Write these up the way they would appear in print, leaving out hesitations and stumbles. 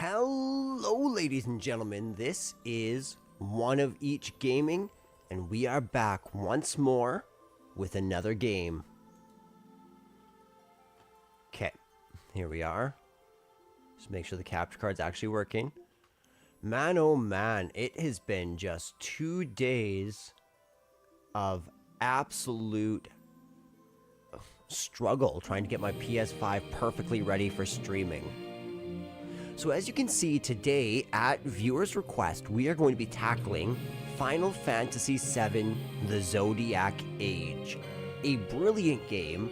Hello, ladies and gentlemen. This is One of Each Gaming, and we are back once more with another game. Okay, here we are. Just make sure the capture card's actually working. Man, oh man, it has been just 2 days of absolute struggle trying to get my PS5 perfectly ready for streaming. So as you can see today, at viewers' request, we are going to be tackling Final Fantasy VII, The Zodiac Age. A brilliant game,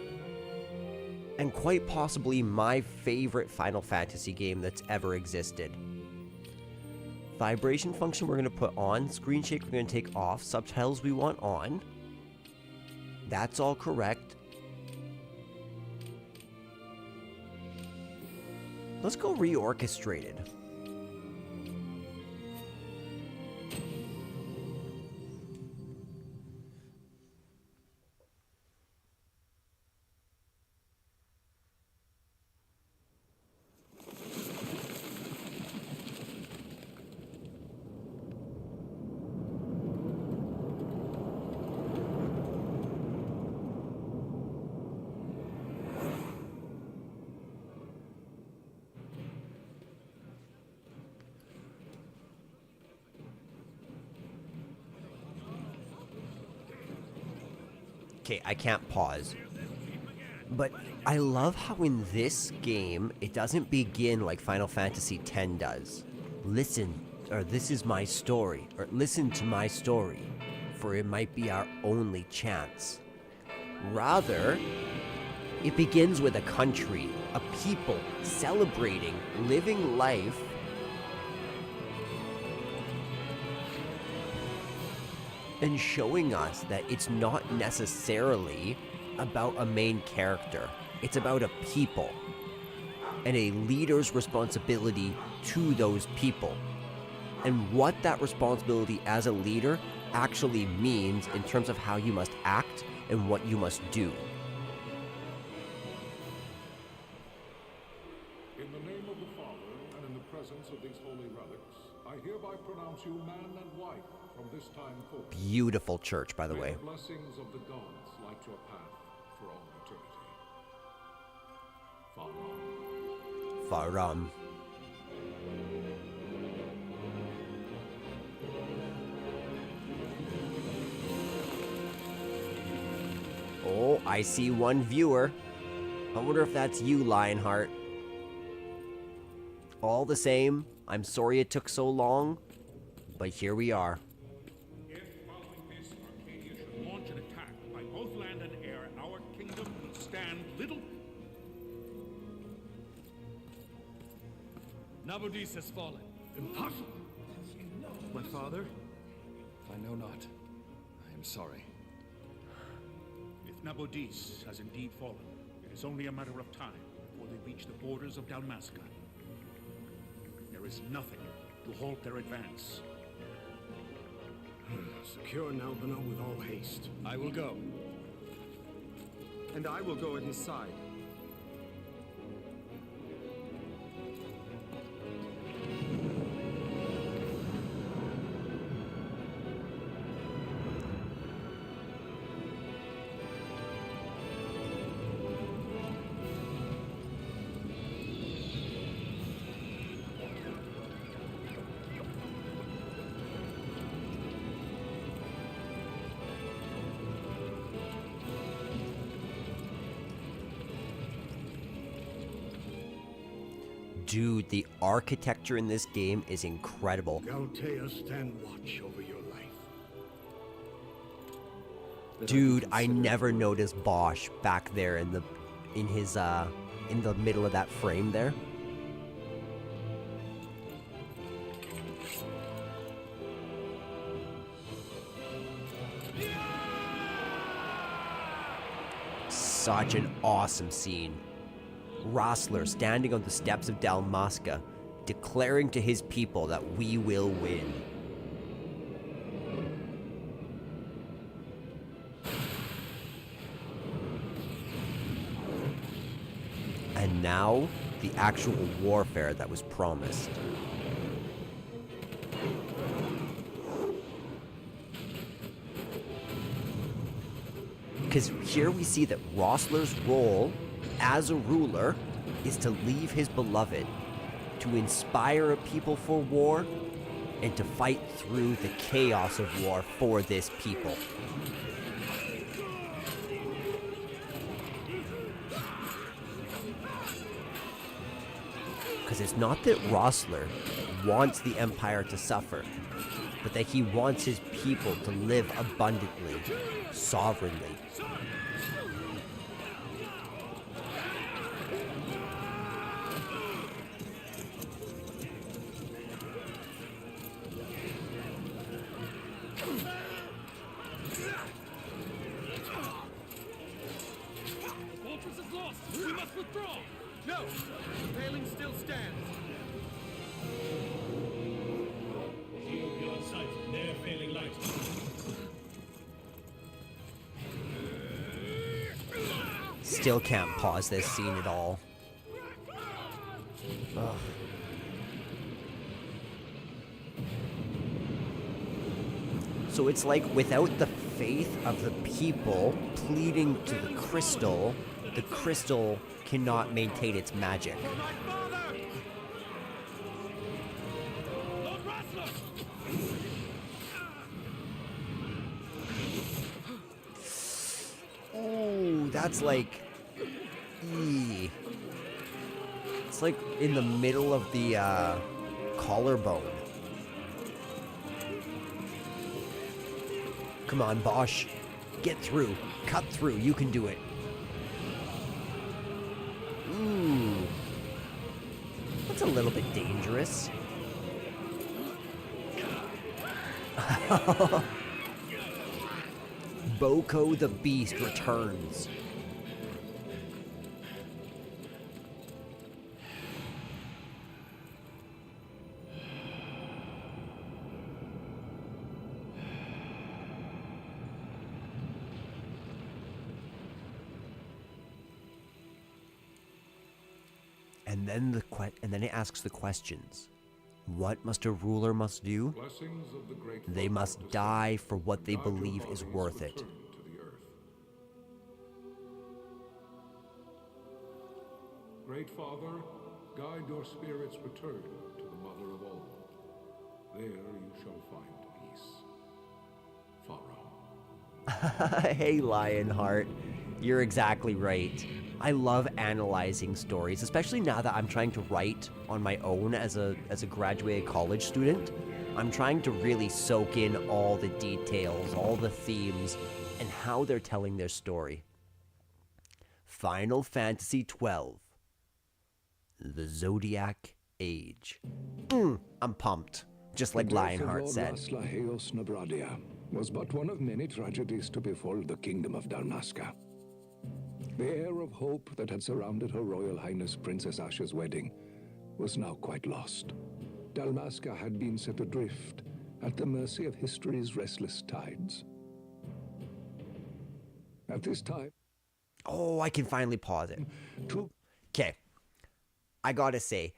and quite possibly my favorite Final Fantasy game that's ever existed. Vibration function we're going to put on, screen shake we're going to take off, subtitles we want on. That's all correct. Let's go reorchestrated. Okay, I can't pause. But I love how in this game, it doesn't begin like Final Fantasy X does. Listen, or this is my story, or listen to my story, for it might be our only chance. Rather, it begins with a country, a people, celebrating, living life, and showing us that it's not necessarily about a main character. It's about a people and a leader's responsibility to those people, and what that responsibility as a leader actually means in terms of how you must act and what you must do. In the name of the Father, and in the presence of these holy relics, I hereby pronounce you man and wife from this time forth. Beautiful church, by the way. May the blessings of the gods light your path for all eternity. Faram. Faram. Oh, I see one viewer. I wonder if that's you, Lionheart. All the same, I'm sorry it took so long, but here we are. If, following this, Arcadia should launch an attack by both land and air, our kingdom will stand little... Nabudis has fallen. Impossible! My father? I know not. I am sorry. If Nabudis has indeed fallen, it is only a matter of time before they reach the borders of Dalmasca. There is nothing to halt their advance. Secure Nalbina with all haste. I will go. And I will go at his side. Dude, the architecture in this game is incredible. Galtea, stand watch over your life. Dude, I never noticed Bosch back there in the middle of that frame there. Such an awesome scene. Rossler standing on the steps of Dalmasca, declaring to his people that we will win. And now, the actual warfare that was promised. Because here we see that Rossler's role as a ruler is to leave his beloved, to inspire a people for war, and to fight through the chaos of war for this people. Because it's not that Rossler wants the Empire to suffer, but that he wants his people to live abundantly, sovereignly. Still can't pause this scene at all. Ugh. So it's like without the faith of the people pleading to the crystal cannot maintain its magic. Ooh, that's like... It's like in the middle of the collarbone. Come on, Bosch. Get through. Cut through. You can do it. Ooh. That's a little bit dangerous. Boko the Beast returns. And then it asks the questions. What must a ruler must do? Blessings of the great They must die for what they believe is worth it. to the earth. Great Father, guide your spirit's return to the Mother of all. There you shall find peace. Pharaoh. Hey, Lionheart. You're exactly right. I love analyzing stories, especially now that I'm trying to write on my own as a graduated college student. I'm trying to really soak in all the details, all the themes, and how they're telling their story. Final Fantasy XII. The Zodiac Age. I'm pumped, just like Lionheart said. Nabradia was but one of many tragedies to befall the kingdom of Dalmasca. The air of hope that had surrounded Her Royal Highness Princess Asha's wedding was now quite lost. Dalmasca had been set adrift at the mercy of history's restless tides. At this time... Oh, I can finally pause it. Okay. I gotta say,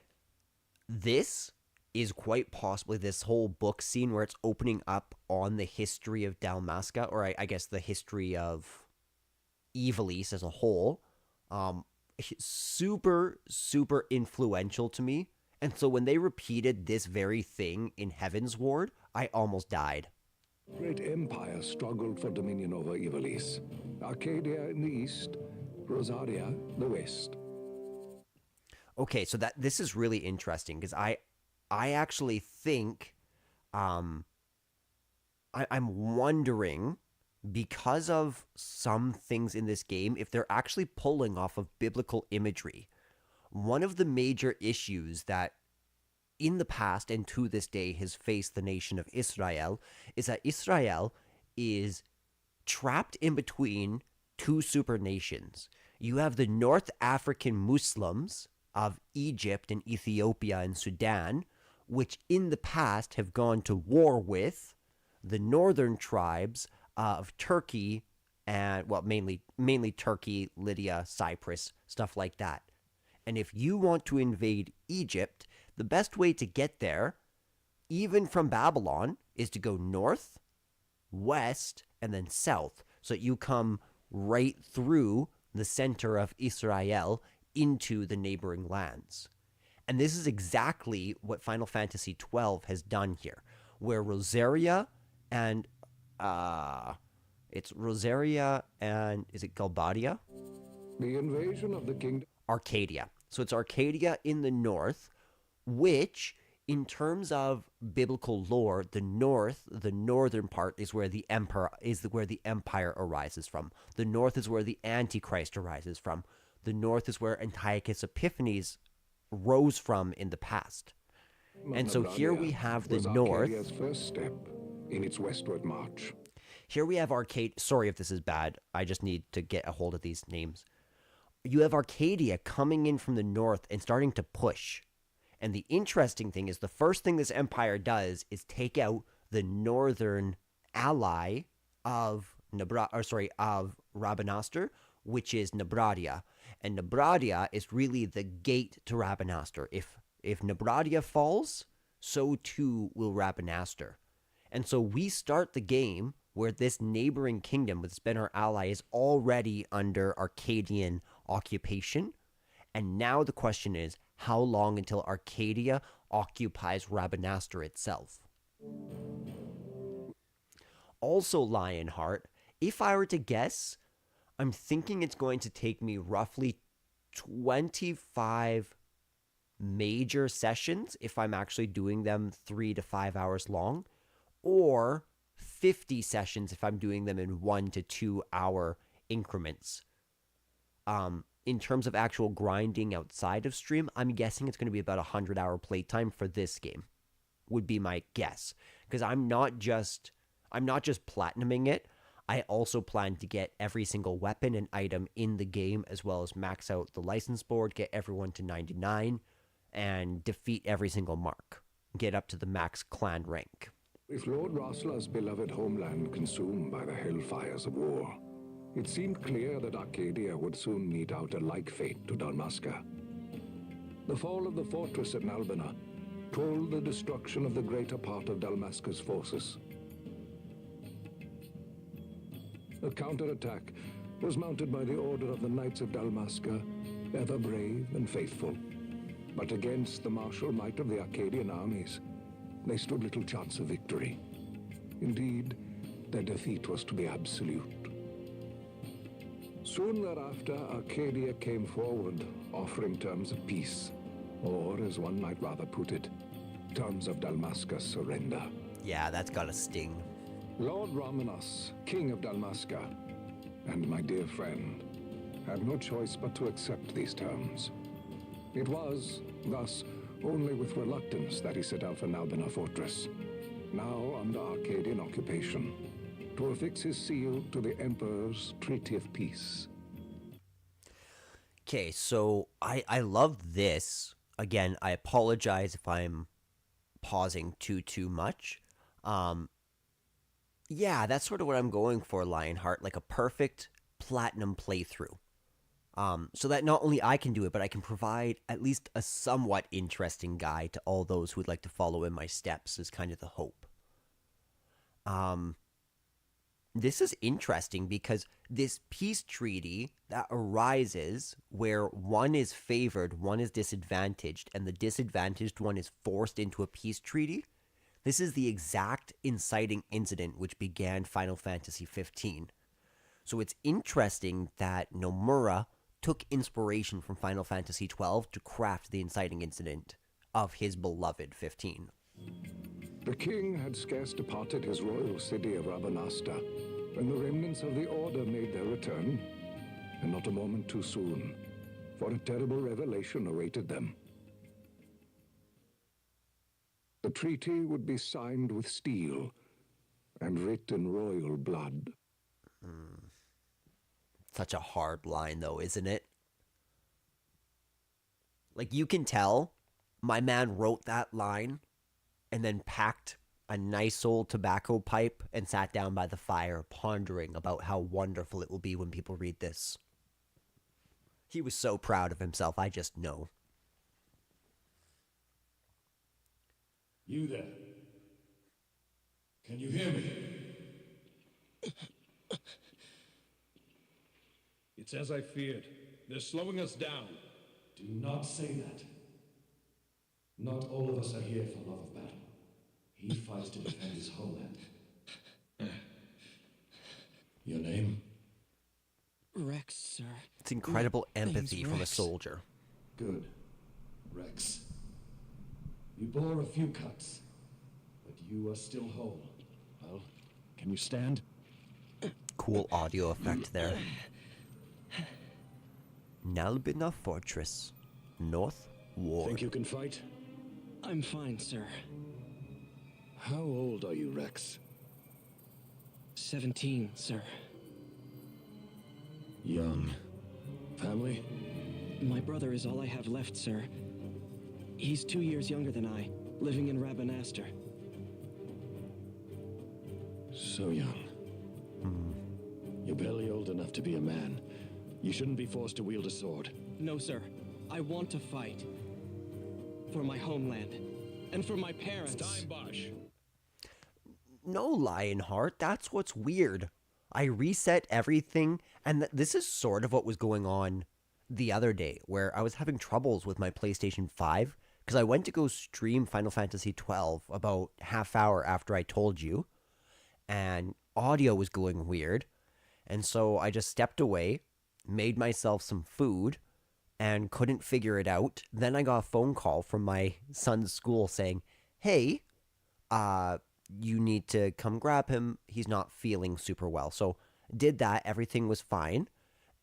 this is quite possibly this whole book scene where it's opening up on the history of Dalmasca, or I guess the history of Ivalice as a whole. Super, super influential to me. And so when they repeated this very thing in Heaven's Ward, I almost died. Great empire struggled for dominion over Ivalice. Arcadia in the east, Rosaria the west. Okay, so this is really interesting because I actually think I'm wondering, because of some things in this game, if they're actually pulling off of biblical imagery. One of the major issues that in the past and to this day has faced the nation of Israel is that Israel is trapped in between two super nations. You have the North African Muslims of Egypt and Ethiopia and Sudan, which in the past have gone to war with the northern tribes of Turkey and, well, mainly Turkey, Lydia, Cyprus, stuff like that. And if you want to invade Egypt, the best way to get there, even from Babylon, is to go north, west, and then south. So that you come right through the center of Israel into the neighboring lands. And this is exactly what Final Fantasy XII has done here, where Rosaria and is it Galbadia? The invasion of the kingdom. Arcadia. So it's Arcadia in the north, which, in terms of biblical lore, the northern part is where the empire arises from. The north is where the Antichrist arises from. The north is where Antiochus Epiphanes rose from in the past. And so here we have the north. Arcadia's first step in its westward march. Here we have Arcadia. Sorry if this is bad. I just need to get a hold of these names. You have Arcadia coming in from the north and starting to push. And the interesting thing is the first thing this empire does is take out the northern ally of Rabanastre, which is Nebradia. And Nebradia is really the gate to Rabanastre. If Nebradia falls, so too will Rabanastre. And so we start the game where this neighboring kingdom that's been our ally is already under Arcadian occupation. And now the question is, how long until Arcadia occupies Rabanastre itself? Also, Lionheart, if I were to guess, I'm thinking it's going to take me roughly 25 major sessions if I'm actually doing them 3 to 5 hours long, or 50 sessions if I'm doing them in 1 to 2 hour increments. In terms of actual grinding outside of stream, I'm guessing it's going to be about 100-hour playtime for this game, would be my guess. Because I'm not just platinuming it. I also plan to get every single weapon and item in the game, as well as max out the license board, get everyone to 99, and defeat every single mark. Get up to the max clan rank. With Lord Rossla's beloved homeland consumed by the hellfires of war, it seemed clear that Arcadia would soon mete out a like fate to Dalmasca. The fall of the fortress at Nalbina told the destruction of the greater part of Dalmasca's forces. A counterattack was mounted by the order of the Knights of Dalmasca, ever brave and faithful. But against the martial might of the Arcadian armies, they stood little chance of victory. Indeed, their defeat was to be absolute. Soon thereafter, Arcadia came forward, offering terms of peace, or, as one might rather put it, terms of Dalmasca's surrender. Yeah, that's gotta sting. Lord Romanos, King of Dalmasca, and my dear friend, had no choice but to accept these terms. It was, thus, only with reluctance that he set out for Nalbina Fortress, now under Arcadian occupation, to affix his seal to the Emperor's Treaty of Peace. Okay, so I love this. Again, I apologize if I'm pausing too much. Yeah, that's sort of what I'm going for, Lionheart, like a perfect platinum playthrough. So that not only I can do it, but I can provide at least a somewhat interesting guide to all those who would like to follow in my steps is kind of the hope. This is interesting because this peace treaty that arises where one is favored, one is disadvantaged, and the disadvantaged one is forced into a peace treaty. This is the exact inciting incident which began Final Fantasy XV. So it's interesting that Nomura took inspiration from Final Fantasy XII to craft the inciting incident of his beloved 15. The king had scarce departed his royal city of Rabanastre when the remnants of the Order made their return, and not a moment too soon, for a terrible revelation awaited them. The treaty would be signed with steel and writ in royal blood. Such a hard line, though, isn't it? Like, you can tell my man wrote that line and then packed a nice old tobacco pipe and sat down by the fire pondering about how wonderful it will be when people read this. He was so proud of himself, I just know. You there? Can you hear me? It's as I feared. They're slowing us down. Do not say that. Not all of us are here for love of battle. He fights to defend his homeland. Your name? Rex, sir. It's incredible Name's empathy from a Rex. soldier. Good. Rex. You bore a few cuts, but you are still whole. Well, can you stand? Cool audio effect there. Nalbina Fortress. North Ward. Think you can fight? I'm fine, sir. How old are you, Rex? 17, sir. Young. Family? My brother is all I have left, sir. He's 2 years younger than I, living in Rabanastre. So young. You're barely old enough to be a man. You shouldn't be forced to wield a sword. No, sir. I want to fight. For my homeland. And for my parents. It's time, Bosch. No, Lionheart, that's what's weird. I reset everything, and this is sort of what was going on the other day, where I was having troubles with my PlayStation 5, because I went to go stream Final Fantasy 12 about half hour after I told you, and audio was going weird, and so I just stepped away, made myself some food, and couldn't figure it out. Then I got a phone call from my son's school saying, hey, you need to come grab him. He's not feeling super well. So did that. Everything was fine.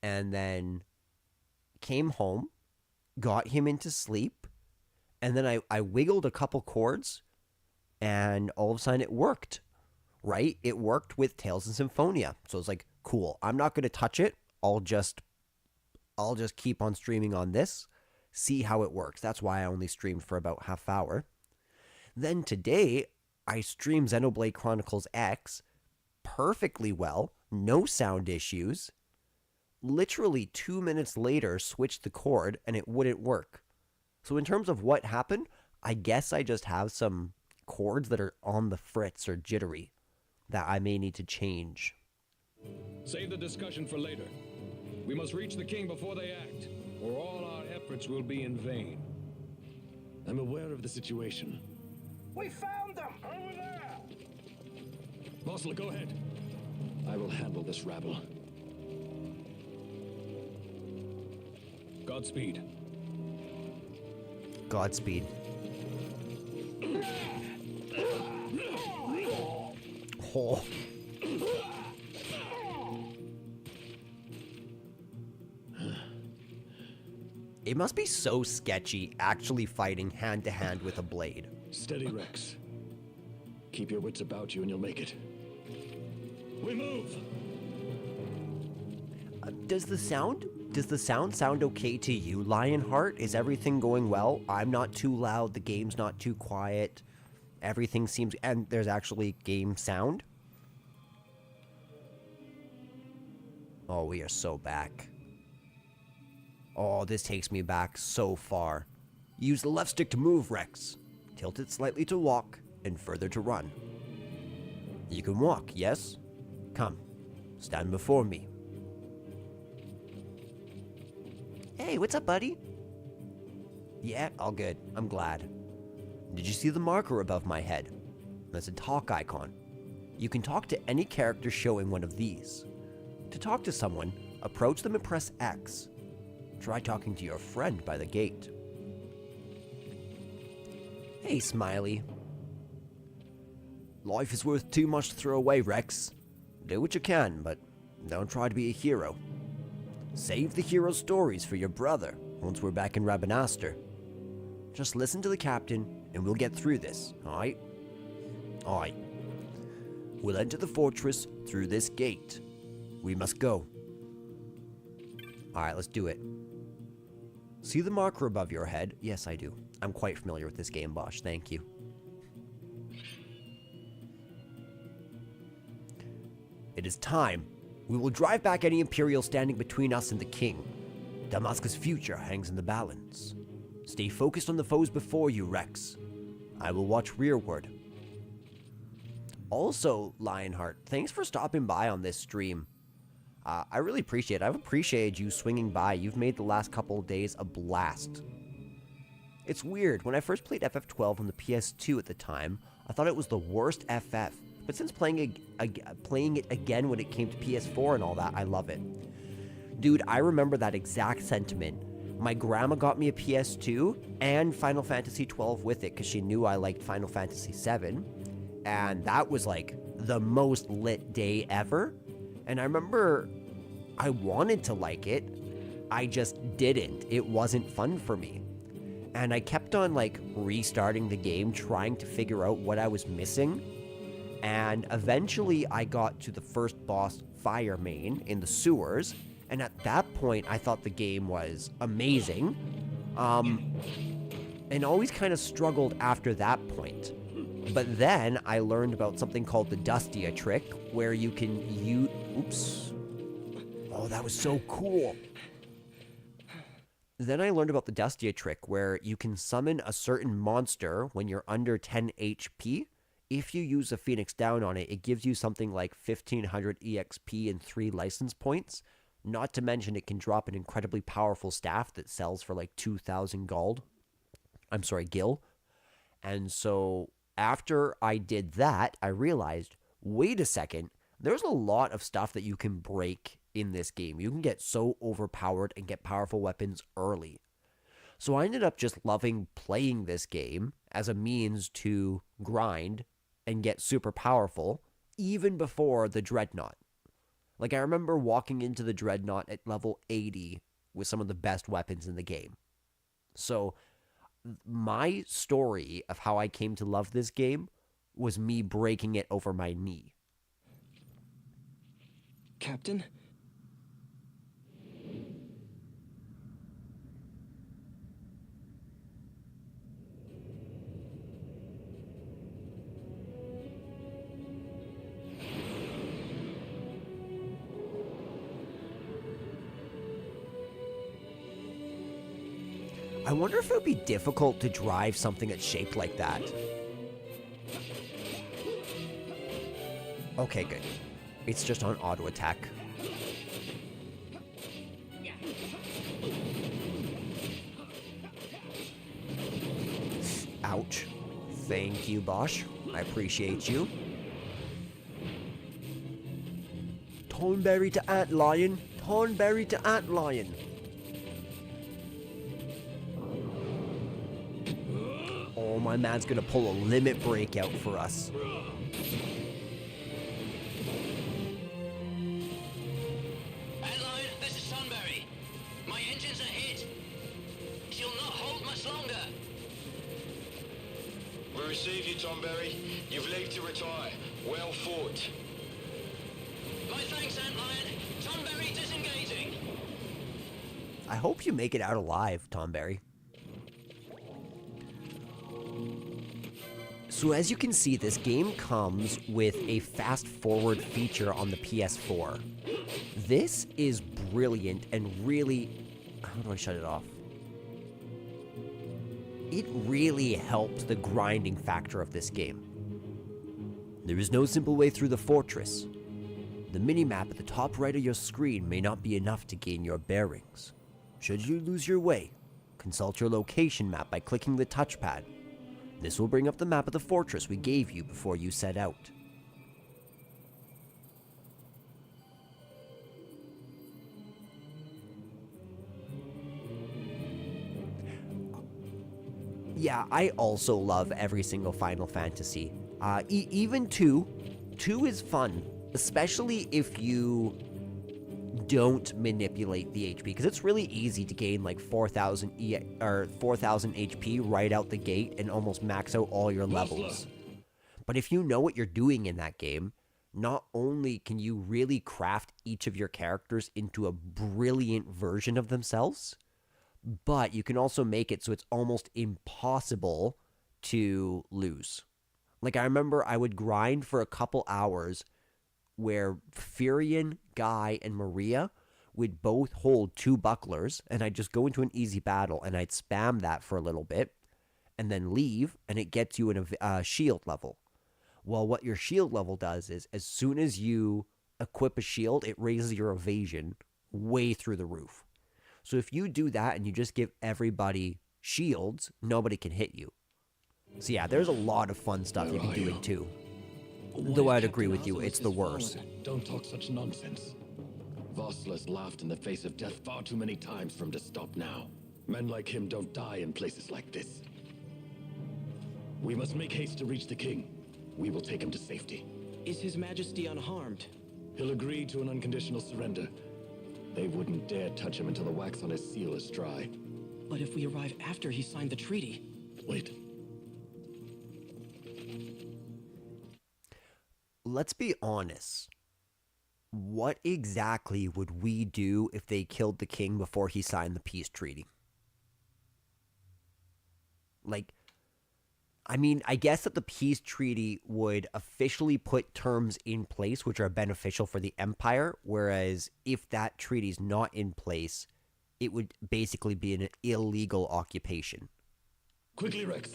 And then came home, got him into sleep. And then I wiggled a couple chords and all of a sudden it worked, right? It worked with Tales and Symphonia. So it's like, cool. I'm not going to touch it. I'll just keep on streaming on this, see how it works. That's why I only streamed for about half hour. Then today, I streamed Xenoblade Chronicles X perfectly well, no sound issues. Literally 2 minutes later, switched the cord and it wouldn't work. So in terms of what happened, I guess I just have some chords that are on the fritz or jittery that I may need to change. Save the discussion for later. We must reach the king before they act, or all our efforts will be in vain. I'm aware of the situation. We found them! Over there! Mossel, go ahead. I will handle this rabble. Godspeed. Godspeed. Oh. It must be so sketchy actually fighting hand to hand with a blade. Steady, Rex. Keep your wits about you and you'll make it. We move! Does the sound sound okay to you, Lionheart? Is everything going well? I'm not too loud, the game's not too quiet. Everything seems... And there's actually game sound? Oh, we are so back. Oh, this takes me back so far. Use the left stick to move, Rex. Tilt it slightly to walk, and further to run. You can walk, yes? Come, stand before me. Hey, what's up, buddy? Yeah, all good. I'm glad. Did you see the marker above my head? That's a talk icon. You can talk to any character showing one of these. To talk to someone, approach them and press X. Try talking to your friend by the gate. Hey, Smiley. Life is worth too much to throw away, Rex. Do what you can, but don't try to be a hero. Save the hero stories for your brother once we're back in Rabanastre. Just listen to the captain and we'll get through this, alright? Alright. We'll enter the fortress through this gate. We must go. Alright, let's do it. See the marker above your head? Yes, I do. I'm quite familiar with this game, Bosch. Thank you. It is time. We will drive back any Imperial standing between us and the king. Dalmasca's future hangs in the balance. Stay focused on the foes before you, Rex. I will watch rearward. Also, Lionheart, thanks for stopping by on this stream. I really appreciate it. I've appreciated you swinging by. You've made the last couple of days a blast. It's weird. When I first played FF12 on the PS2 at the time, I thought it was the worst FF. But since playing it again when it came to PS4 and all that, I love it. Dude, I remember that exact sentiment. My grandma got me a PS2 and Final Fantasy XII with it because she knew I liked Final Fantasy VII. And that was like the most lit day ever. And I remember I wanted to like it. I just didn't. It wasn't fun for me. And I kept on like restarting the game, trying to figure out what I was missing. And eventually I got to the first boss, Fire Main, in the sewers. And at that point, I thought the game was amazing. And always kind of struggled after that point. But then I learned about something called the Dustia trick, where you can use... Oops. Oh, that was so cool. Then I learned about the Dustia trick, where you can summon a certain monster when you're under 10 HP. If you use a Phoenix Down on it, it gives you something like 1500 EXP and 3 license points. Not to mention it can drop an incredibly powerful staff that sells for like 2,000 gold. I'm sorry, gil. And so after I did that, I realized, wait a second, there's a lot of stuff that you can break in this game. You can get so overpowered and get powerful weapons early. So I ended up just loving playing this game as a means to grind and get super powerful even before the Dreadnought. Like, I remember walking into the Dreadnought at level 80 with some of the best weapons in the game. So my story of how I came to love this game was me breaking it over my knee. Captain? I wonder if it would be difficult to drive something that's shaped like that. Okay, good. It's just on auto attack. Ouch. Thank you, Bosch. I appreciate you. Thornberry to Antlion. Thornberry to Antlion. Oh, my man's gonna pull a limit break out for us. Antlion, this is Sunbury. My engines are hit. She'll not hold much longer. We receive you, Tomberry. You've leave to retire. Well fought. My thanks, Antlion. Sunbury disengaging. I hope you make it out alive, Tomberry. So as you can see, this game comes with a fast-forward feature on the PS4. This is brilliant and really... How do I shut it off? It really helps the grinding factor of this game. There is no simple way through the fortress. The minimap at the top right of your screen may not be enough to gain your bearings. Should you lose your way, consult your location map by clicking the touchpad. This will bring up the map of the fortress we gave you before you set out. Yeah, I also love every single Final Fantasy. Even 2. 2 is fun, especially if you don't manipulate the HP, because it's really easy to gain like 4,000 HP right out the gate and almost max out all your levels. But if you know what you're doing in that game, not only can you really craft each of your characters into a brilliant version of themselves, but you can also make it so it's almost impossible to lose. Like, I remember I would grind for a couple hours where Furion, Guy, and Maria would both hold 2 bucklers, and I'd just go into an easy battle, and I'd spam that for a little bit, and then leave, and it gets you in a shield level. Well, what your shield level does is, as soon as you equip a shield, it raises your evasion way through the roof. So if you do that and you just give everybody shields, nobody can hit you. So yeah, there's a lot of fun stuff you can do it too. Though I'd agree with you, it's the worst. Don't talk such nonsense. Vossler's laughed in the face of death far too many times for him to stop now. Men like him don't die in places like this. We must make haste to reach the king. We will take him to safety. Is His Majesty unharmed? He'll agree to an unconditional surrender. They wouldn't dare touch him until the wax on his seal is dry. But if we arrive after he signed the treaty... Wait. Let's be honest. What exactly would we do if they killed the king before he signed the peace treaty? Like, I mean, I guess that the peace treaty would officially put terms in place which are beneficial for the Empire, whereas if that treaty is not in place, it would basically be an illegal occupation. Quickly, Rex.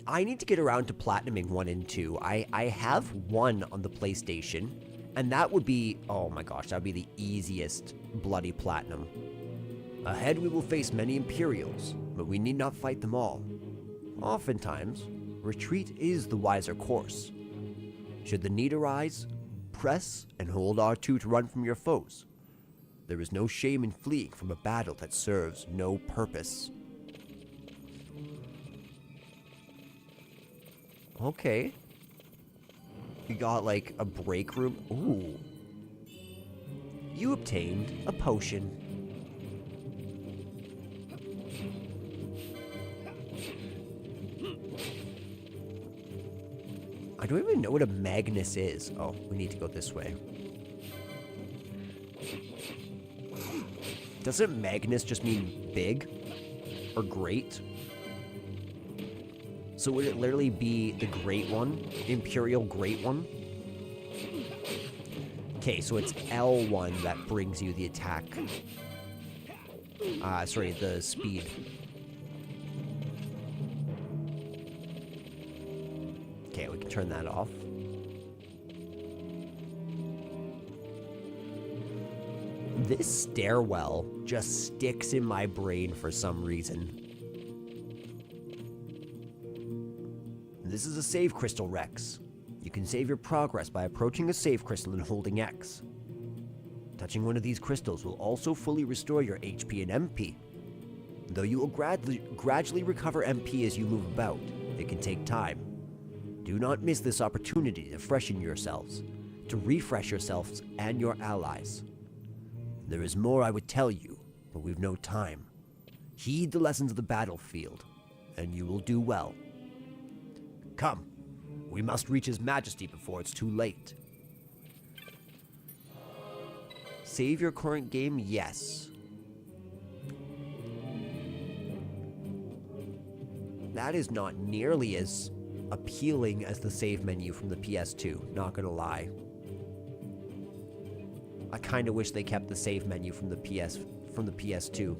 I need to get around to platinuming 1 and 2. I have 1 on the PlayStation, and that would be, oh my gosh, that would be the easiest bloody platinum. Ahead we will face many Imperials, but we need not fight them all. Oftentimes, retreat is the wiser course. Should the need arise, press and hold R2 to run from your foes. There is no shame in fleeing from a battle that serves no purpose. Okay. You got like a break room. Ooh. You obtained a potion. I don't even know what a Magnus is. Oh, we need to go this way. Doesn't Magnus just mean big? Or great? So would it literally be the Great One? Imperial Great One? Okay, so it's L1 that brings you the attack. Sorry, the speed. Okay, we can turn that off. This stairwell just sticks in my brain for some reason. This is a save crystal, Rex. You can save your progress by approaching a save crystal and holding X. Touching one of these crystals will also fully restore your HP and MP. Though you will gradually recover MP as you move about, it can take time. Do not miss this opportunity to freshen yourselves, to refresh yourselves and your allies. There is more I would tell you, but we've no time. Heed the lessons of the battlefield, and you will do well. Come, we must reach His Majesty before it's too late. Save your current game? Yes. That is not nearly as appealing as the save menu from the PS2, not gonna lie. I kinda wish they kept the save menu from the PS2.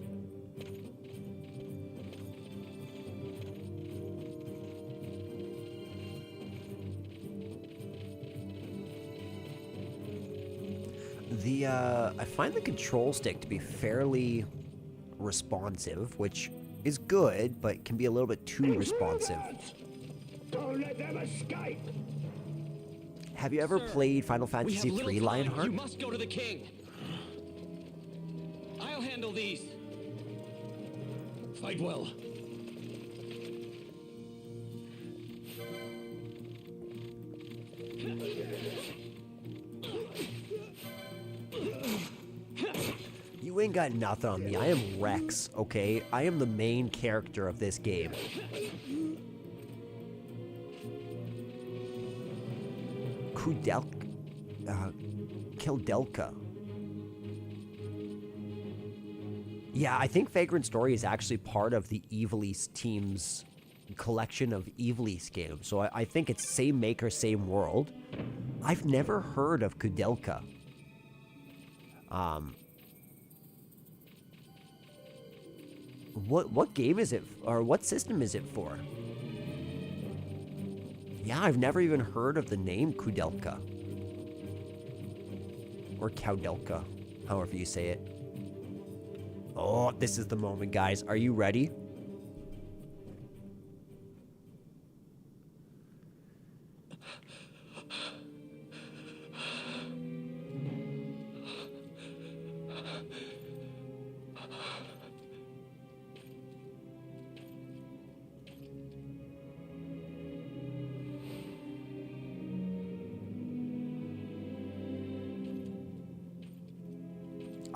I find the control stick to be fairly responsive, which is good, but can be a little bit too responsive. Don't let them escape! Have you ever played Final Fantasy III Lionheart? You must go to the king. I'll handle these. Fight well. You ain't got nothing on me. I am Rex, okay? I am the main character of this game. Kildelka. Yeah, I think Vagrant Story is actually part of the Evilise team's collection of Evilise games. So I think it's same maker, same world. I've never heard of Kudelka. What game is it, or what system is it for? Yeah, I've never even heard of the name Kudelka. Or Kaudelka, however you say it. Oh, this is the moment, guys. Are you ready?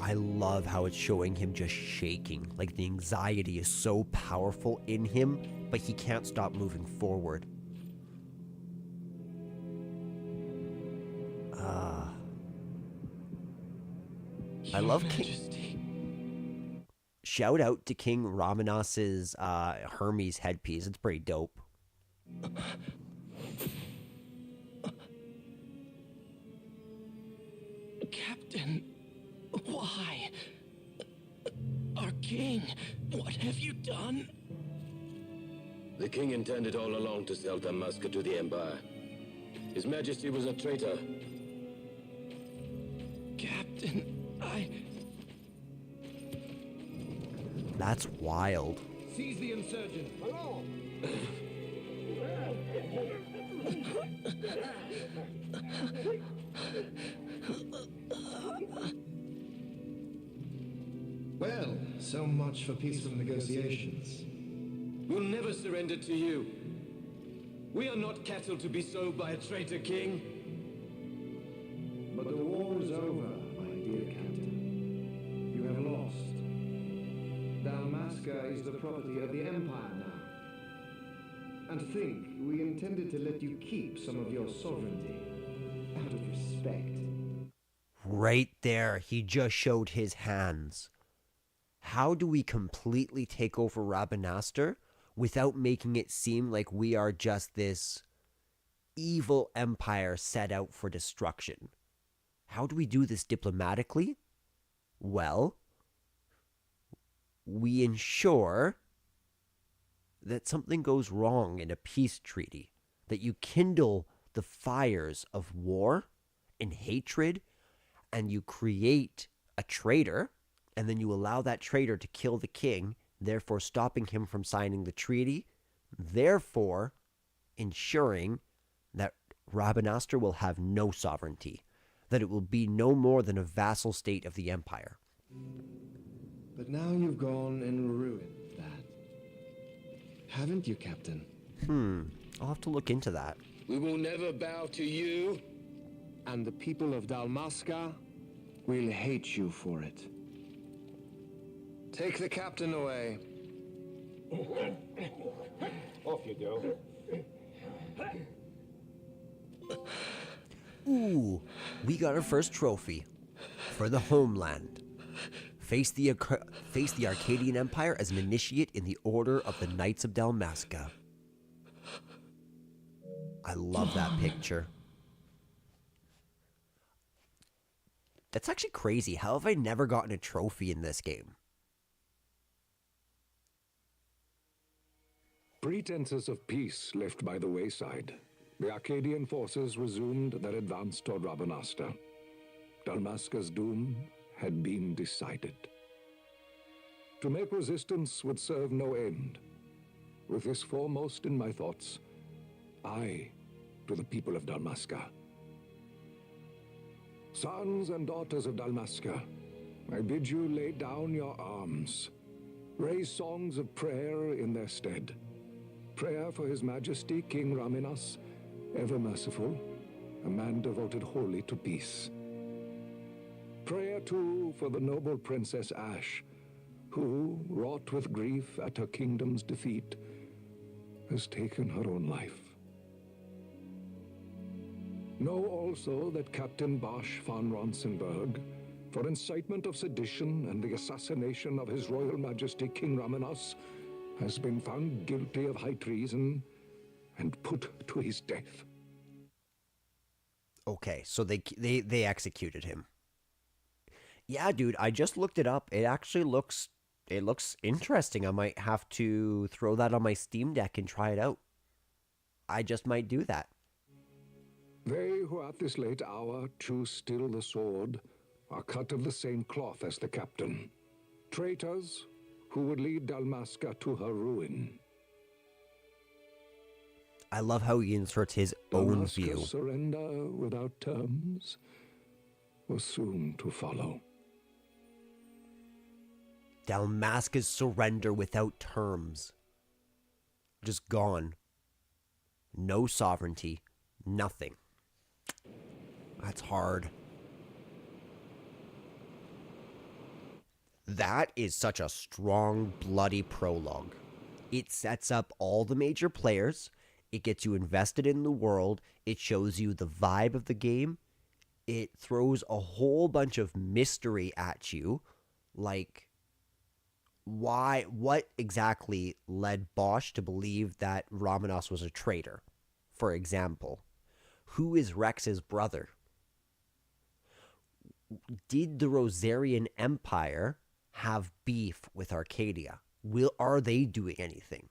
I love how it's showing him just shaking. Like the anxiety is so powerful in him, but he can't stop moving forward. I love King. Shout out to King Raminos's Hermes headpiece. It's pretty dope. Captain, why? Our king, what have you done? The king intended all along to sell Damaska to the Empire. His Majesty was a traitor. Captain, That's wild. Seize the insurgent. Hello. Well, so much for peaceful negotiations. We'll never surrender to you. We are not cattle to be sold by a traitor king. But the war is over, my dear Captain. You have lost. Dalmasca is the property of the Empire now. And think, we intended to let you keep some of your sovereignty. Out of respect. Right there, he just showed his hands. How do we completely take over Rabanastre without making it seem like we are just this evil empire set out for destruction? How do we do this diplomatically? Well, we ensure that something goes wrong in a peace treaty, that you kindle the fires of war and hatred, and you create a traitor, and then you allow that traitor to kill the king, therefore stopping him from signing the treaty, therefore ensuring that Rabanastre will have no sovereignty, that it will be no more than a vassal state of the empire. But now you've gone and ruined that. Haven't you, Captain? I'll have to look into that. We will never bow to you. And the people of Dalmasca will hate you for it. Take the captain away. Off you go. Ooh, we got our first trophy for the homeland. Face the Arcadian Empire as an initiate in the Order of the Knights of Dalmasca. I love that picture. That's actually crazy. How have I never gotten a trophy in this game? Pretenses of peace left by the wayside, the Arcadian forces resumed their advance toward Rabanastre. Dalmasca's doom had been decided. To make resistance would serve no end. With this foremost in my thoughts, I, to the people of Dalmasca. Sons and daughters of Dalmasca, I bid you lay down your arms. Raise songs of prayer in their stead. Prayer for His Majesty King Raminos, ever merciful, a man devoted wholly to peace. Prayer, too, for the noble Princess Ash, who, wrought with grief at her kingdom's defeat, has taken her own life. Know also that Captain Bosch von Ronsenberg, for incitement of sedition and the assassination of His Royal Majesty King Raminos, has been found guilty of high treason and put to his death. Okay, so they executed him. Yeah, dude, I just looked it up. It looks interesting. I might have to throw that on my Steam Deck and try it out. I just might do that. They who at this late hour choose still the sword are cut of the same cloth as the captain. Traitors who would lead Dalmasca to her ruin. I love how he inserts his own Dalmasca's view. surrender without terms was soon to follow. Dalmasca's surrender without terms. Just gone. No sovereignty. Nothing. That's hard. That is such a strong, bloody prologue. It sets up all the major players. It gets you invested in the world. It shows you the vibe of the game. It throws a whole bunch of mystery at you. Like, what exactly led Bosch to believe that Romanos was a traitor? For example, who is Rex's brother? Did the Rosarian Empire have beef with Arcadia? Are they doing anything?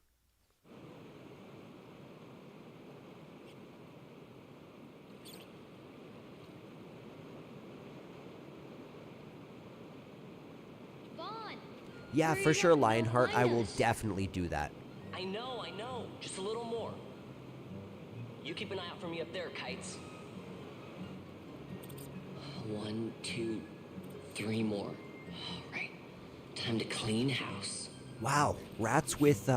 Vaughn! Yeah, for sure, Lionheart. I will definitely do that. I know. Just a little more. You keep an eye out for me up there, Kites. 1, 2, 3 more. All right. Time to clean house. Wow, rats with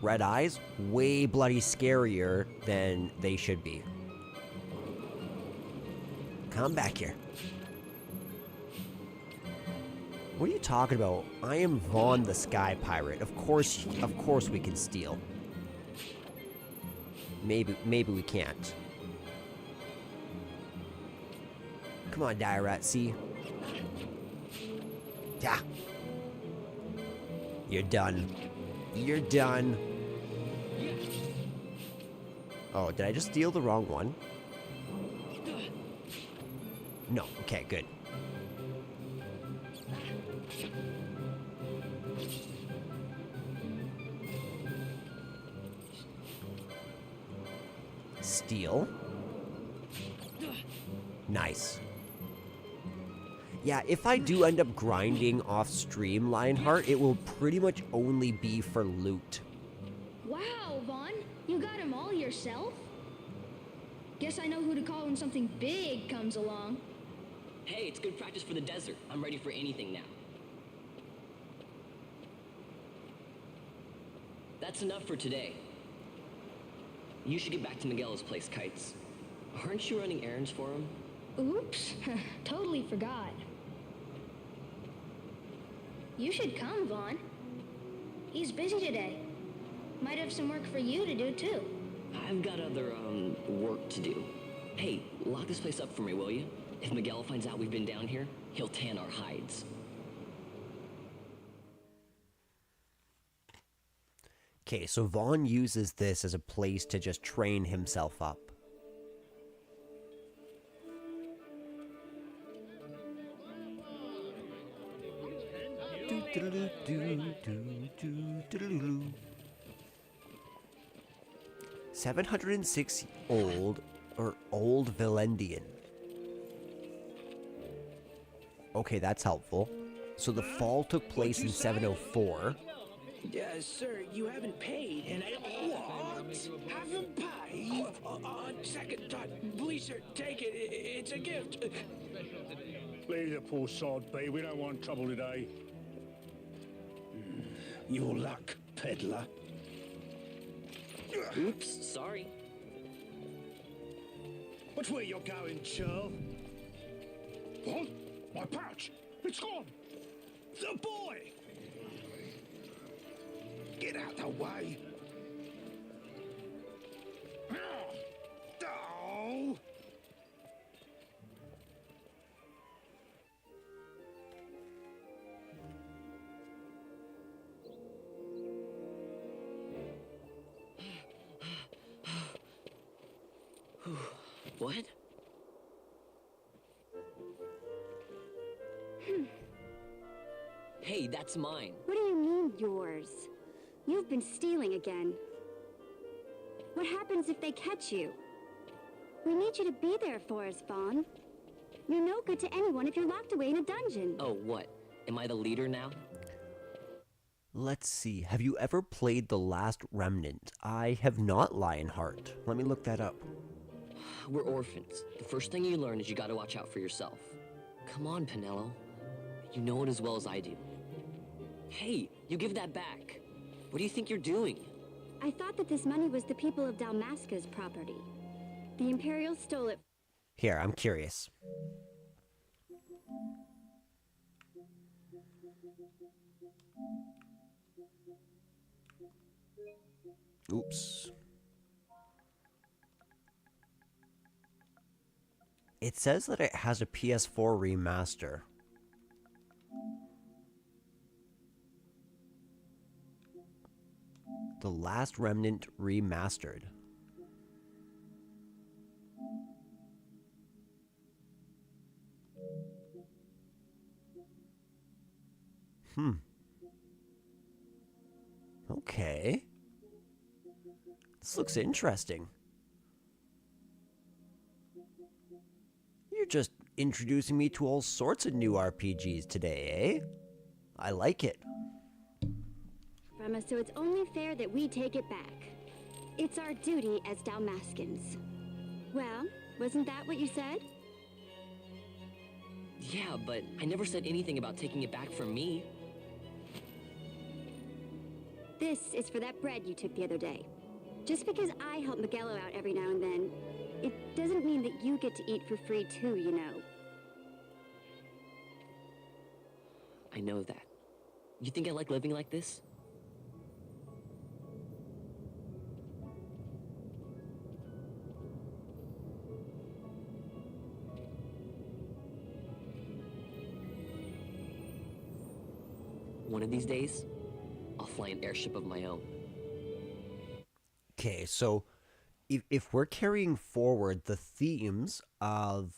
red eyes? Way bloody scarier than they should be. Come back here. What are you talking about? I am Vaughn the Sky Pirate. Of course we can steal. Maybe we can't. Come on, die rat, see? Yeah. You're done. You're done. Oh, did I just steal the wrong one? No, okay, good. Steal. Nice. Yeah, if I do end up grinding off stream, Lionheart, it will pretty much only be for loot. Wow, Vaughn, you got him all yourself? Guess I know who to call when something big comes along. Hey, it's good practice for the desert. I'm ready for anything now. That's enough for today. You should get back to Miguel's place, Kites. Aren't you running errands for him? Oops, totally forgot. You should come, Vaughn. He's busy today. Might have some work for you to do, too. I've got other, work to do. Hey, lock this place up for me, will you? If Miguel finds out we've been down here, he'll tan our hides. Okay, so Vaughn uses this as a place to just train himself up. $706 old Valendian. Okay, that's helpful. So the fall took place in 704. Sir, you haven't paid, and I... What? Haven't paid? On second thought, please, sir, take it. It's a gift. Leave the poor sod be. We don't want trouble today. Your luck, peddler. Oops, sorry. Which way you're going, churl? What? My pouch! It's gone! The boy! Get out the way. Oh. What? Hey, that's mine. What do you mean, yours? You've been stealing again. What happens if they catch you? We need you to be there for us, Vaughn. You're no good to anyone if you're locked away in a dungeon. Oh, what? Am I the leader now? Let's see. Have you ever played The Last Remnant? I have not, Lionheart. Let me look that up. We're orphans. The first thing you learn is you gotta watch out for yourself. Come on, Pinello. You know it as well as I do. Hey, you give that back. What do you think you're doing? I thought that this money was the people of Dalmasca's property. The Imperials stole it. Here, I'm curious. Oops. It says that it has a PS4 remaster. The Last Remnant Remastered. Okay. This looks interesting. You're just introducing me to all sorts of new RPGs today, eh? I like it. From us, so it's only fair that we take it back. It's our duty as Dalmascans. Well, wasn't that what you said? Yeah, but I never said anything about taking it back from me. This is for that bread you took the other day. Just because I help Miguelo out every now and then, it doesn't mean that you get to eat for free too, you know. I know that. You think I like living like this? One of these days, I'll fly an airship of my own. Okay, so if we're carrying forward the themes of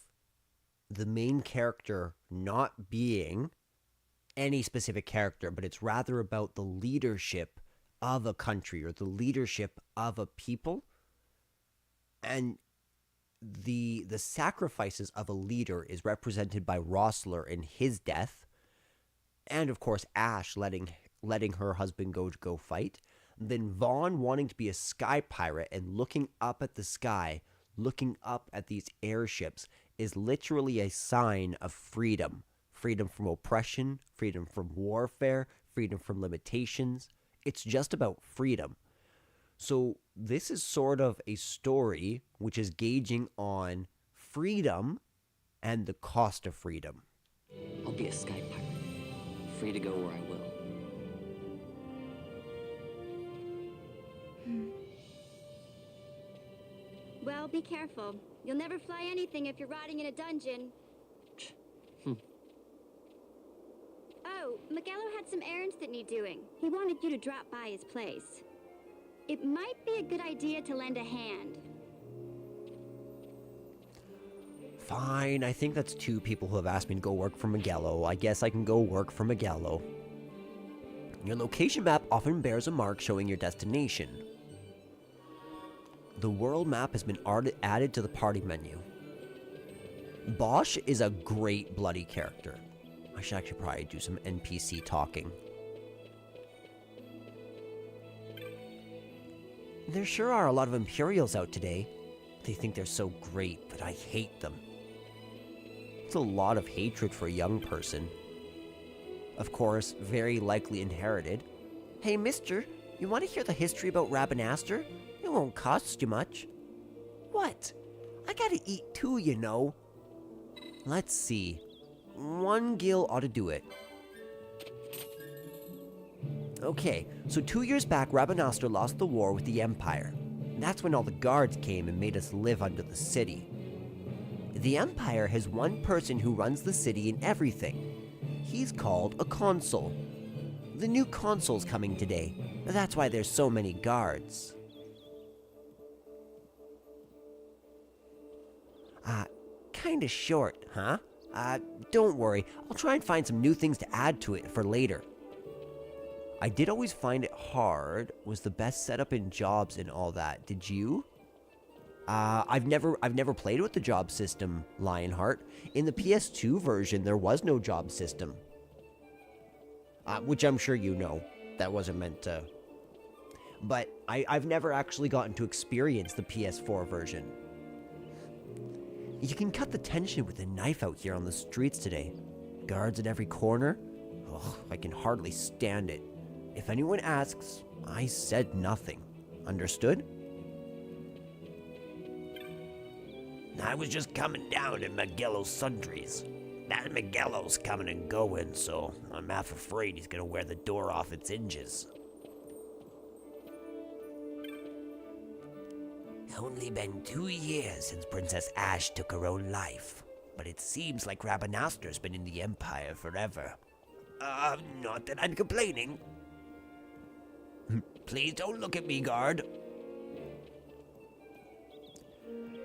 the main character not being any specific character, but it's rather about the leadership of a country or the leadership of a people, and the sacrifices of a leader is represented by Rossler in his death, and of course Ash letting her husband go fight, then Vaughn wanting to be a sky pirate and looking up at the sky, looking up at these airships, is literally a sign of freedom. Freedom from oppression, freedom from warfare, freedom from limitations. It's just about freedom. So this is sort of a story which is gauging on freedom and the cost of freedom. I'll be a sky pirate, free to go where I will. Well, be careful. You'll never fly anything if you're rotting in a dungeon. Oh, Miguelo had some errands that need doing. He wanted you to drop by his place. It might be a good idea to lend a hand. Fine, I think that's two people who have asked me to go work for Miguelo. I guess I can go work for Miguelo. Your location map often bears a mark showing your destination. The world map has been added to the party menu. Bosch is a great bloody character. I should actually probably do some NPC talking. There sure are a lot of Imperials out today. They think they're so great, but I hate them. It's a lot of hatred for a young person. Of course, very likely inherited. Hey, mister, you want to hear the history about Rabanastre? It won't cost you much. What? I gotta eat too, you know. Let's see. One gil ought to do it. Okay, so 2 years back, Rabanastre lost the war with the Empire. That's when all the guards came and made us live under the city. The Empire has one person who runs the city and everything. He's called a consul. The new consul's coming today. That's why there's so many guards. Kinda short, huh? Don't worry. I'll try and find some new things to add to it for later. I did always find it hard, was the best setup in jobs and all that. Did you? I've never played with the job system, Lionheart. In the PS2 version, there was no job system. Which I'm sure you know. That wasn't meant to... But I've never actually gotten to experience the PS4 version. You can cut the tension with a knife out here on the streets today. Guards at every corner. Ugh, I can hardly stand it. If anyone asks, I said nothing. Understood? I was just coming down to Magello's sundries. That Magello's coming and going, so I'm half afraid he's gonna wear the door off its hinges. Only been 2 years since Princess Ash took her own life, but it seems like Rabanastor's been in the Empire forever. Not that I'm complaining. Please don't look at me, guard.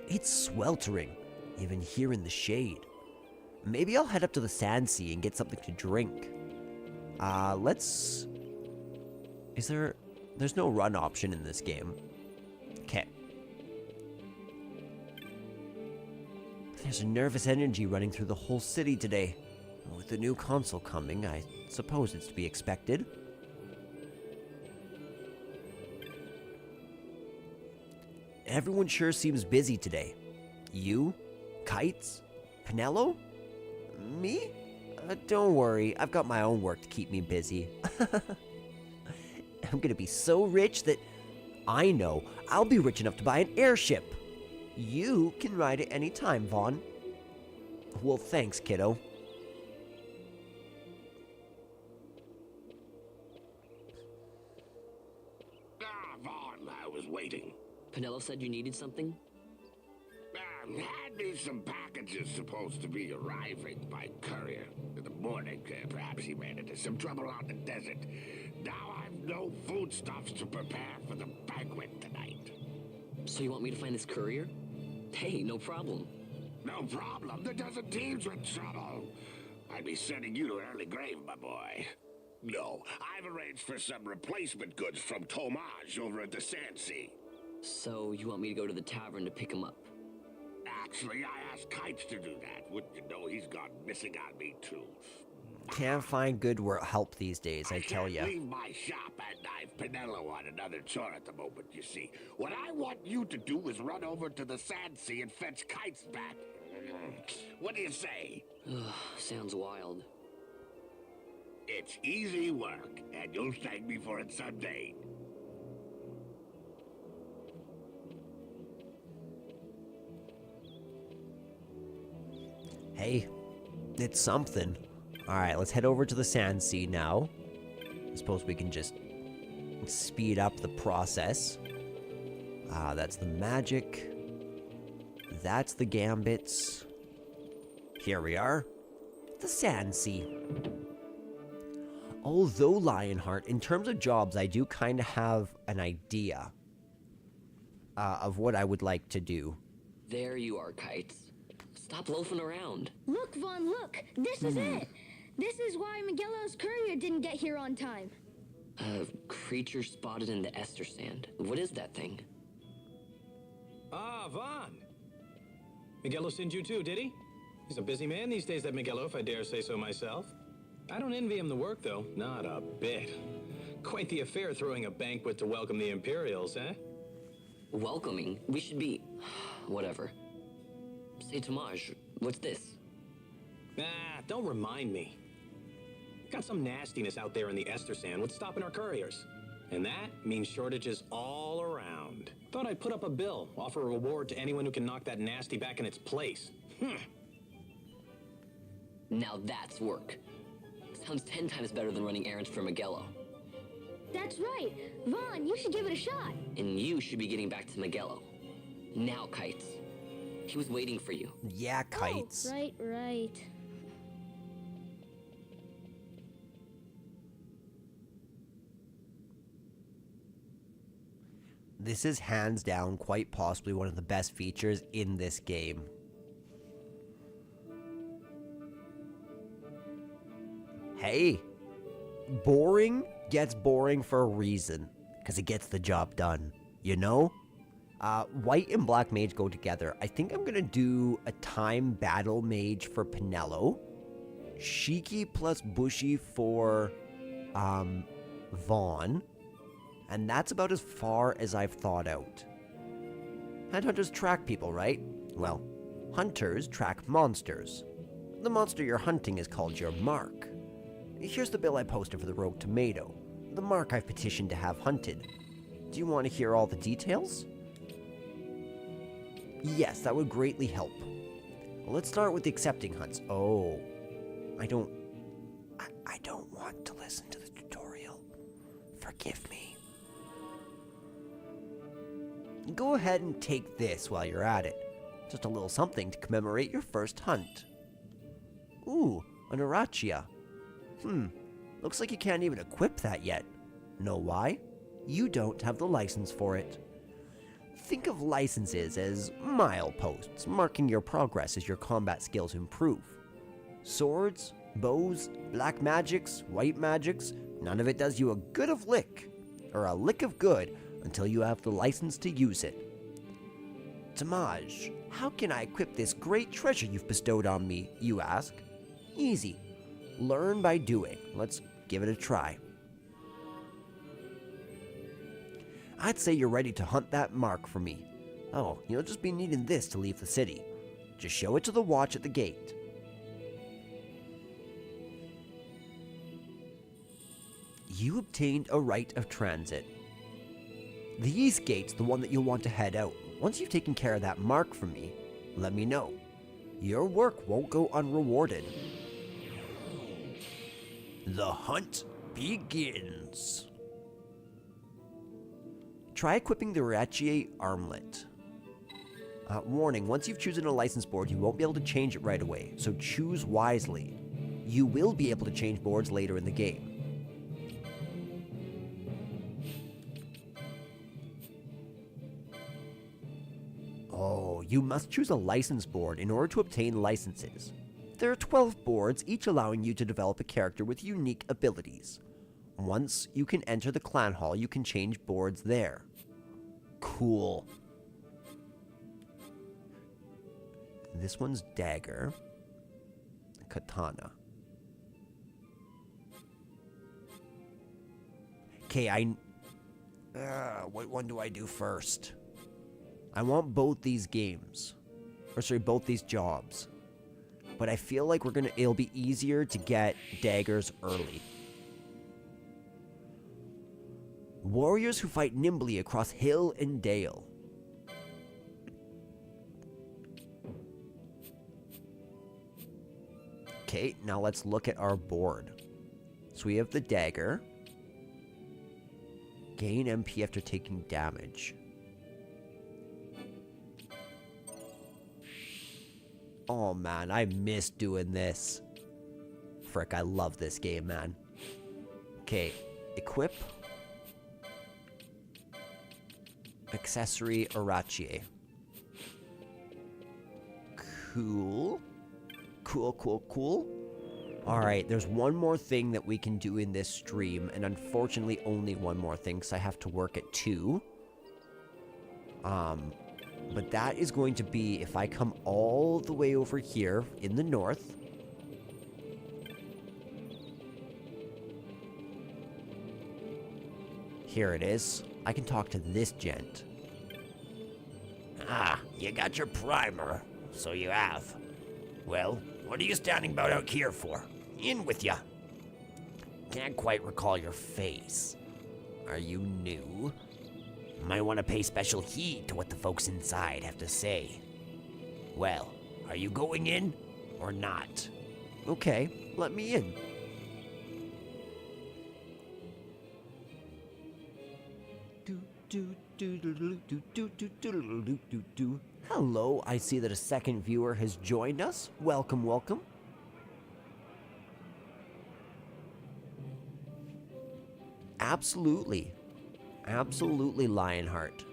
It's sweltering, even here in the shade. Maybe I'll head up to the Sand Sea and get something to drink. Let's... There's no run option in this game. Okay. There's a nervous energy running through the whole city today. With the new console coming, I suppose it's to be expected. Everyone sure seems busy today. You? Kites? Pinello? Me? Don't worry, I've got my own work to keep me busy. I'm gonna be so rich that I know I'll be rich enough to buy an airship. You can ride it any time, Vaughn. Well, thanks, kiddo. Vaughn, I was waiting. Pinello said you needed something? Had me some packages supposed to be arriving by courier. In the morning, perhaps he ran into some trouble on the desert. Now I've no foodstuffs to prepare for the banquet tonight. So you want me to find this courier? Hey, no problem. No problem. The desert team's in trouble. I'd be sending you to an early grave, my boy. No, I've arranged for some replacement goods from Tomage over at the Sand Sea. So you want me to go to the tavern to pick him up? Actually, I asked Kites to do that. Wouldn't you know he's gone missing on me, too. Can't find good help these days, I tell ya. I can't leave my shop and I've Pinello on another chore at the moment, you see. What I want you to do is run over to the Sand Sea and fetch Kites back. What do you say? Sounds wild. It's easy work, and you'll thank me for it someday. Hey, it's something. Alright, let's head over to the Sand Sea now. I suppose we can just speed up the process. That's the magic. That's the gambits. Here we are. The Sand Sea. Although, Lionheart, in terms of jobs, I do kind of have an idea of what I would like to do. There you are, Kites. Stop loafing around. Look, Vaughn, look. This is it. This is why Magello's courier didn't get here on time. Creature spotted in the Ester Sand. What is that thing? Ah, Vaughn. Magello sent you too, did he? He's a busy man these days, that Magello, if I dare say so myself. I don't envy him the work, though. Not a bit. Quite the affair throwing a banquet to welcome the Imperials, eh? Welcoming? We should be... whatever. Say, Tomage, what's this? Don't remind me. Got some nastiness out there in the Ester Sand. What's stopping our couriers? And that means shortages all around. Thought I'd put up a bill, offer a reward to anyone who can knock that nasty back in its place. Now that's work. Sounds 10 times better than running errands for Magello. That's right. Vaughn, you should give it a shot. And you should be getting back to Magello. Now, Kites. He was waiting for you. Yeah, Kites. Oh, right. This is hands down quite possibly one of the best features in this game. Hey, boring gets boring for a reason, because it gets the job done, you know? White and black mage go together. I think I'm gonna do a time battle mage for Pinello. Shiki plus Bushy for, Vaughn. And that's about as far as I've thought out. Headhunters track people, right? Well, hunters track monsters. The monster you're hunting is called your mark. Here's the bill I posted for the rogue tomato. The mark I've petitioned to have hunted. Do you want to hear all the details? Yes, that would greatly help. Well, let's start with the accepting hunts. Oh, I don't want to listen to the tutorial. Forgive me. Go ahead and take this while you're at it. Just a little something to commemorate your first hunt. Ooh, an Arachia. Looks like you can't even equip that yet. Know why? You don't have the license for it. Think of licenses as mileposts, marking your progress as your combat skills improve. Swords, bows, black magics, white magics, none of it does you a good of lick, or a lick of good, until you have the license to use it. Tamaj, how can I equip this great treasure you've bestowed on me, you ask? Easy. Learn by doing. Let's give it a try. I'd say you're ready to hunt that mark for me. Oh, you'll just be needing this to leave the city. Just show it to the watch at the gate. You obtained a right of transit. The east gate's the one that you'll want to head out. Once you've taken care of that mark for me, let me know. Your work won't go unrewarded. The hunt begins. Try equipping the Rachier armlet. Warning, once you've chosen a license board, you won't be able to change it right away, so choose wisely. You will be able to change boards later in the game. Oh, you must choose a license board in order to obtain licenses. There are 12 boards, each allowing you to develop a character with unique abilities. Once you can enter the clan hall, you can change boards there. Cool. This one's dagger. Katana. Okay, what one do I do first? I want both these games. Or sorry, both these jobs. But I feel like it'll be easier to get daggers early. Warriors who fight nimbly across hill and dale. Okay, now let's look at our board. So we have the dagger. Gain MP after taking damage. Oh man, I miss doing this. Frick, I love this game, man. Okay, equip. Accessory Arachier. Cool. Cool. Alright, there's one more thing that we can do in this stream, and unfortunately only one more thing, because I have to work at 2. But that is going to be if I come all the way over here in the north. Here it is. I can talk to this gent. Ah, you got your primer, so you have. Well, what are you standing about out here for? In with ya. Can't quite recall your face. Are you new? Might want to pay special heed to what the folks inside have to say. Well, are you going in or not? Okay, let me in. Hello, I see that a second viewer has joined us. Welcome, welcome. Absolutely. Absolutely, Lionheart.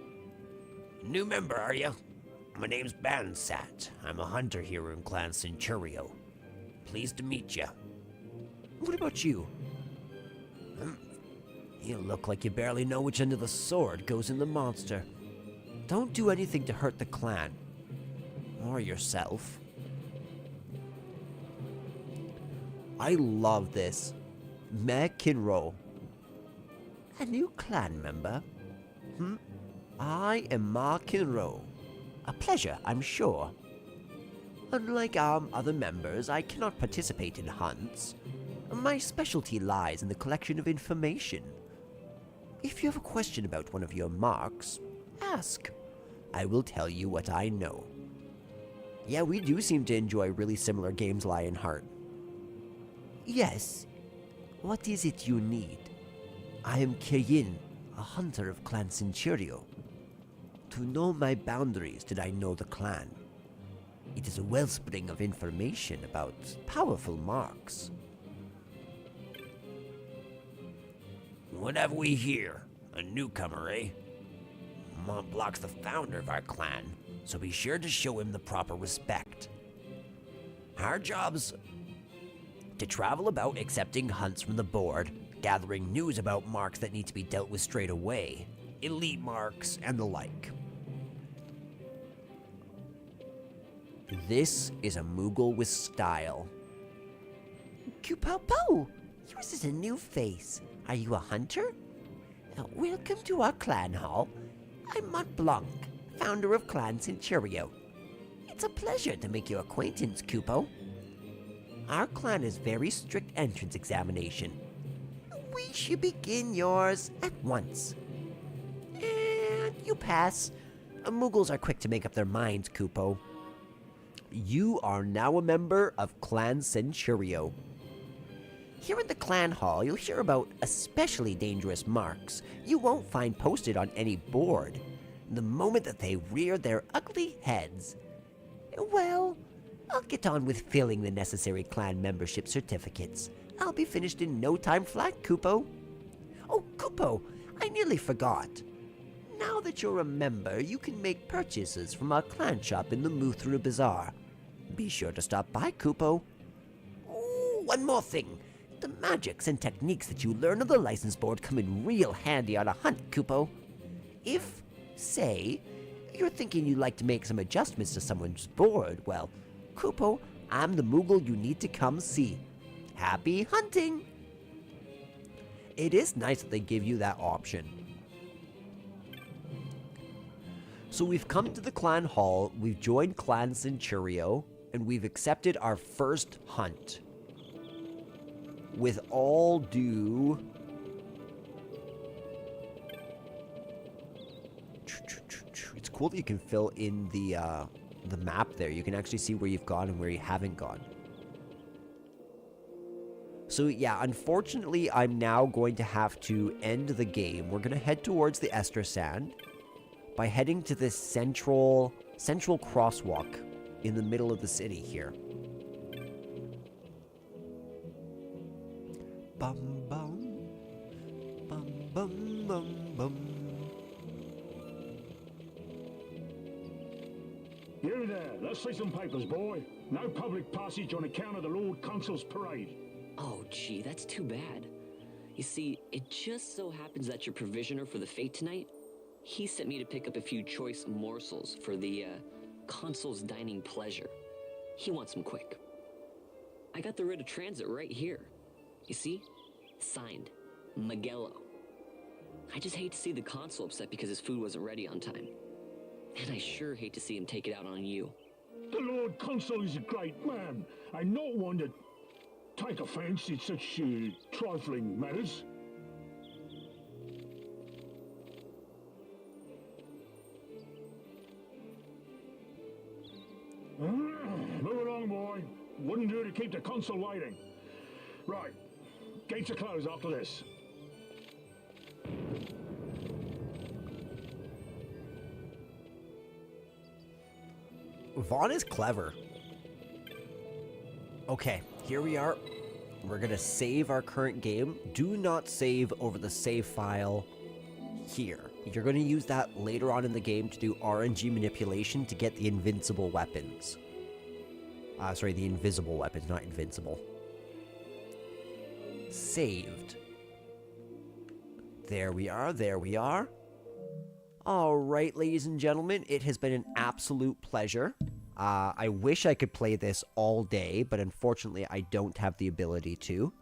New member, are you? My name's Bansat. I'm a hunter here in Clan Centurio. Pleased to meet you. What about you? You look like you barely know which end of the sword goes in the monster. Don't do anything to hurt the clan. Or yourself. I love this. McKinrow. A new clan member? I am McKinrow. A pleasure, I'm sure. Unlike other members, I cannot participate in hunts. My specialty lies in the collection of information. If you have a question about one of your marks, ask. I will tell you what I know. Yeah, we do seem to enjoy really similar games, Lionheart. Yes. What is it you need? I am Kiryin, a hunter of Clan Centurio. To know my boundaries did I know the clan. It is a wellspring of information about powerful marks. What have we here? A newcomer, eh? Mont Blanc's the founder of our clan, so be sure to show him the proper respect. Our job's to travel about accepting hunts from the board, gathering news about marks that need to be dealt with straight away, elite marks, and the like. This is a Moogle with style. Kupo-po! Yours is a new face. Are you a hunter? Welcome to our clan hall. I'm Mont Blanc, founder of Clan Centurio. It's a pleasure to make your acquaintance, Kupo. Our clan has very strict entrance examination. We should begin yours at once. And you pass. Moogles are quick to make up their minds, Kupo. You are now a member of Clan Centurio. Here in the clan hall, you'll hear about especially dangerous marks you won't find posted on any board. The moment that they rear their ugly heads. Well, I'll get on with filling the necessary clan membership certificates. I'll be finished in no time flat, Kupo. Oh, Kupo, I nearly forgot. Now that you're a member, you can make purchases from our clan shop in the Muthru Bazaar. Be sure to stop by, Kupo. Oh, one more thing. The magics and techniques that you learn on the license board come in real handy on a hunt, Kupo. If, say, you're thinking you'd like to make some adjustments to someone's board, well, Kupo, I'm the Moogle you need to come see. Happy hunting! It is nice that they give you that option. So we've come to the clan hall, we've joined Clan Centurio, and we've accepted our first hunt. With all due... It's cool that you can fill in the map there. You can actually see where you've gone and where you haven't gone. So yeah, unfortunately, I'm now going to have to end the game. We're going to head towards the Ester Sand by heading to this central crosswalk in the middle of the city here. Bum bum bum bum bum bum. You there, let's see some papers, boy. No public passage on account of the Lord Consul's parade. Oh, gee, that's too bad. You see, it just so happens that your provisioner for the fete tonight, he sent me to pick up a few choice morsels for the, Consul's dining pleasure. He wants them quick. I got the writ of transit right here. You see? Signed, Magello. I just hate to see the Consul upset because his food wasn't ready on time. And I sure hate to see him take it out on you. The Lord Consul is a great man, and not one to take offense in such trifling matters. Move along, boy. Wouldn't do to keep the Consul waiting. Right. Gates are closed after this. Vaughn is clever. Okay, here we are. We're gonna save our current game. Do not save over the save file here. You're gonna use that later on in the game to do RNG manipulation to get the invincible weapons. Sorry, the invisible weapons, not invincible. Saved. There we are, there we are. All right, ladies and gentlemen, it has been an absolute pleasure. I wish I could play this all day, but unfortunately I don't have the ability to.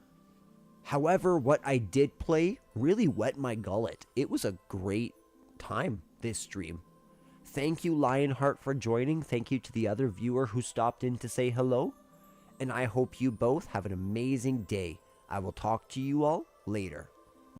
However, what I did play really wet my gullet. It was a great time, this stream. Thank you, Lionheart, for joining. Thank you to the other viewer who stopped in to say hello. And I hope you both have an amazing day. I will talk to you all later.